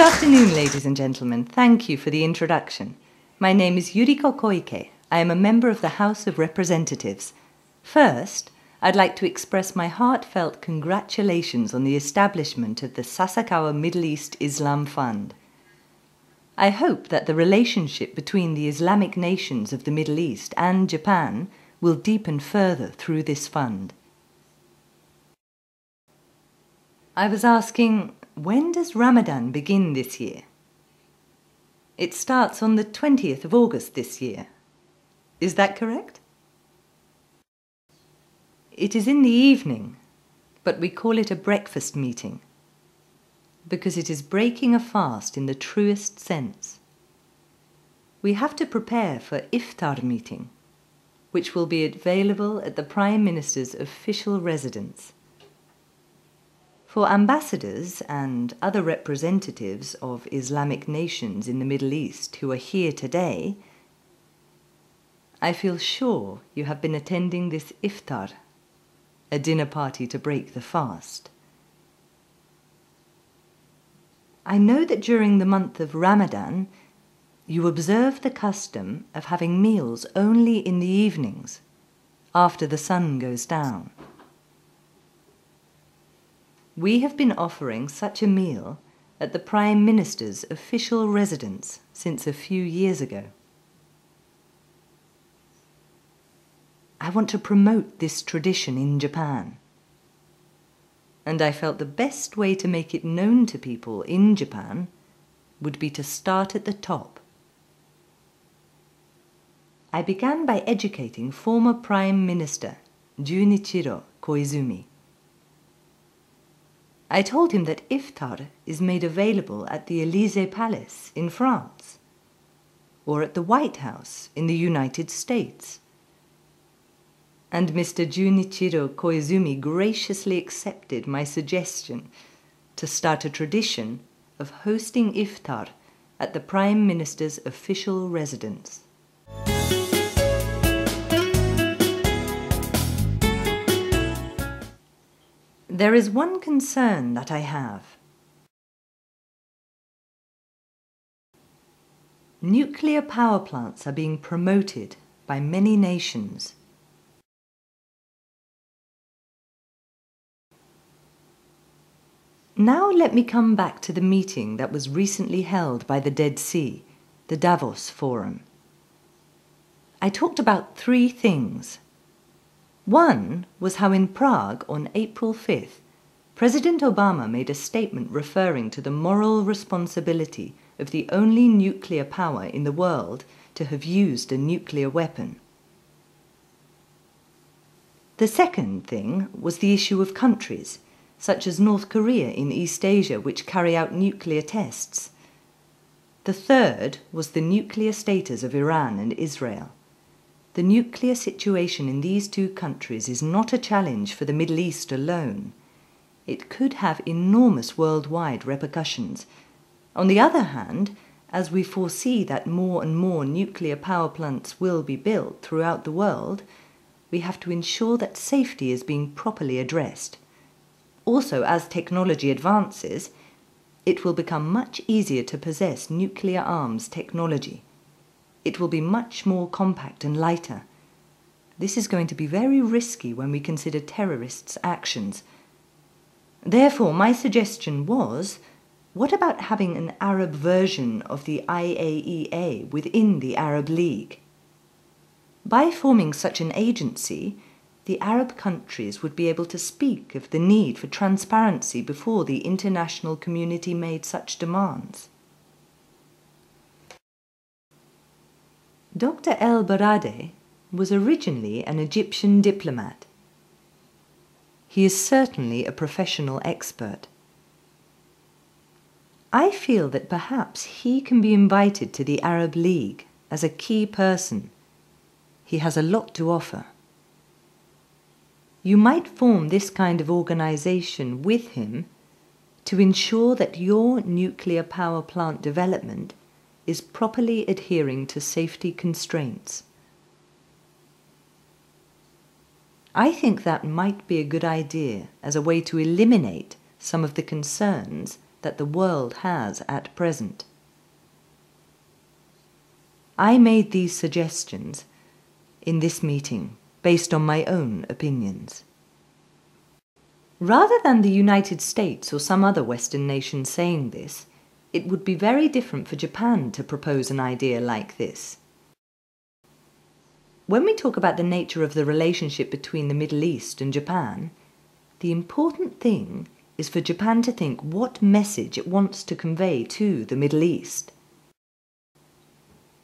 afternoon, ladies and gentlemen. Thank you for the introduction. My name is Yuriko Koike. I am a member of the House of Representatives. First, I'd like to express my heartfelt congratulations on the establishment of the Sasakawa Middle East Islam Fund. I hope that the relationship between the Islamic nations of the Middle East and Japan will deepen further through this fund. I was asking, when does Ramadan begin this year? It starts on the 20th of August this year. Is that correct? It is in the evening, but we call it a breakfast meeting, because it is breaking a fast in the truest sense. We have to prepare for iftar meeting, which will be available at the Prime Minister's official residence. For ambassadors and other representatives of Islamic nations in the Middle East who are here today, I feel sure you have been attending this iftar, a dinner party to break the fast. I know that during the month of Ramadan, you observe the custom of having meals only in the evenings, after the sun goes down. We have been offering such a meal at the Prime Minister's official residence since a few years ago. I want to promote this tradition in Japan, and I felt the best way to make it known to people in Japan would be to start at the top. I began by educating former Prime Minister Junichiro Koizumi. I told him that iftar is made available at the Élysée Palace in France, or at the White House in the United States. And Mr. Junichiro Koizumi graciously accepted my suggestion to start a tradition of hosting iftar at the Prime Minister's official residence. There is one concern that I have. Nuclear power plants are being promoted by many nations. Now let me come back to the meeting that was recently held by the Dead Sea, the Davos Forum. I talked about three things. One was how in Prague on April 5th, President Obama made a statement referring to the moral responsibility of the only nuclear power in the world to have used a nuclear weapon. The second thing was the issue of countries, such as North Korea in East Asia, which carry out nuclear tests. The third was the nuclear status of Iran and Israel. The nuclear situation in these two countries is not a challenge for the Middle East alone. It could have enormous worldwide repercussions. On the other hand, as we foresee that more and more nuclear power plants will be built throughout the world, we have to ensure that safety is being properly addressed. Also, as technology advances, it will become much easier to possess nuclear arms technology. It will be much more compact and lighter. This is going to be very risky when we consider terrorists' actions. Therefore, my suggestion was, what about having an Arab version of the IAEA within the Arab League? By forming such an agency, the Arab countries would be able to speak of the need for transparency before the international community made such demands. Dr. El Baradei was originally an Egyptian diplomat. He is certainly a professional expert. I feel that perhaps he can be invited to the Arab League as a key person. He has a lot to offer. You might form this kind of organization with him to ensure that your nuclear power plant development is properly adhering to safety constraints. I think that might be a good idea as a way to eliminate some of the concerns that the world has at present. I made these suggestions in this meeting based on my own opinions. Rather than the United States or some other Western nation saying this, it would be very different for Japan to propose an idea like this. When we talk about the nature of the relationship between the Middle East and Japan, the important thing is for Japan to think what message it wants to convey to the Middle East.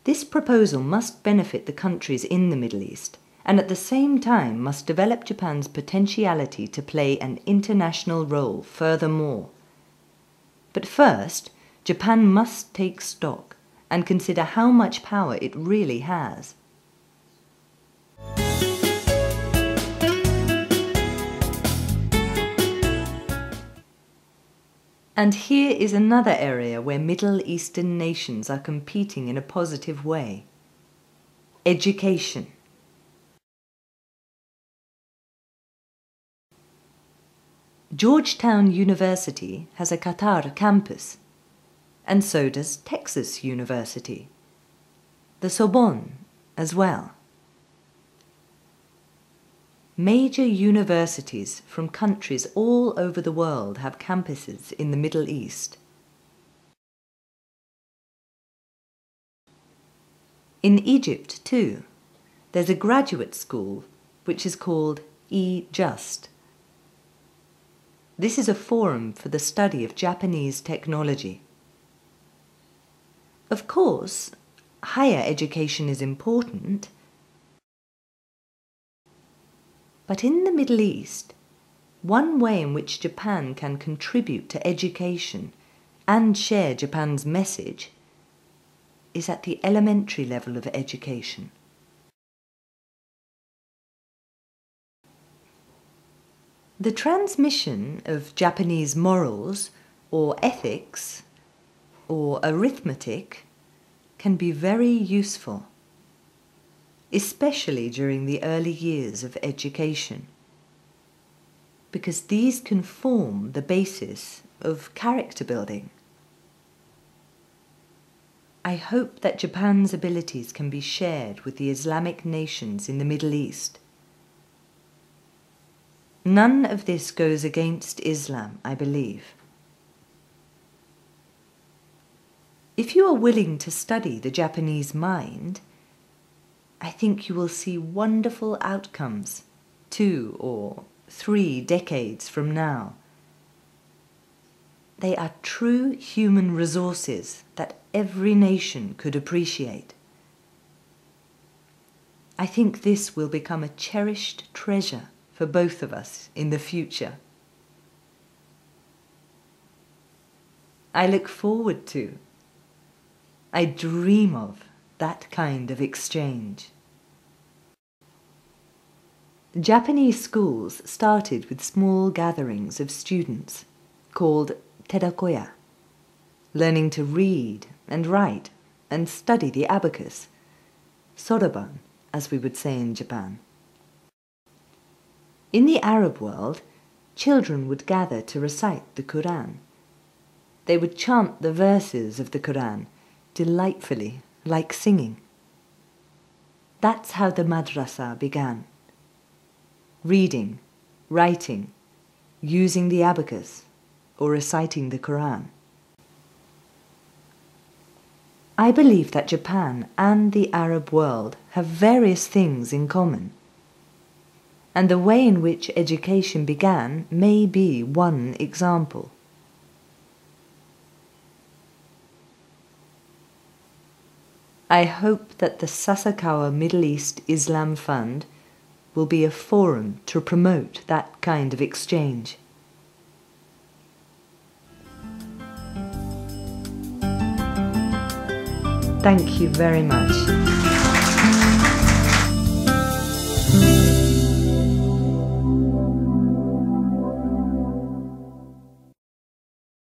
This proposal must benefit the countries in the Middle East, and at the same time must develop Japan's potentiality to play an international role furthermore. But first, Japan must take stock and consider how much power it really has. And here is another area where Middle Eastern nations are competing in a positive way: education. Georgetown University has a Qatar campus, and so does Texas University, the Sorbonne as well. Major universities from countries all over the world have campuses in the Middle East. In Egypt, too, there's a graduate school which is called E-Just. This is a forum for the study of Japanese technology. Of course, higher education is important, but in the Middle East, one way in which Japan can contribute to education and share Japan's message is at the elementary level of education. The transmission of Japanese morals or ethics or arithmetic can be very useful, especially during the early years of education, because these can form the basis of character building. I hope that Japan's abilities can be shared with the Islamic nations in the Middle East. None of this goes against Islam, I believe. If you are willing to study the Japanese mind, I think you will see wonderful outcomes 2 or 3 decades from now. They are true human resources that every nation could appreciate. I think this will become a cherished treasure for both of us in the future. I look forward to, I dream of that kind of exchange. Japanese schools started with small gatherings of students called terakoya, learning to read and write and study the abacus, soroban, as we would say in Japan. In the Arab world, children would gather to recite the Quran. They would chant the verses of the Quran delightfully, like singing. That's how the madrasa began. Reading, writing, using the abacus, or reciting the Quran. I believe that Japan and the Arab world have various things in common, and the way in which education began may be one example. I hope that the Sasakawa Middle East Islam Fund will be a forum to promote that kind of exchange. Thank you very much.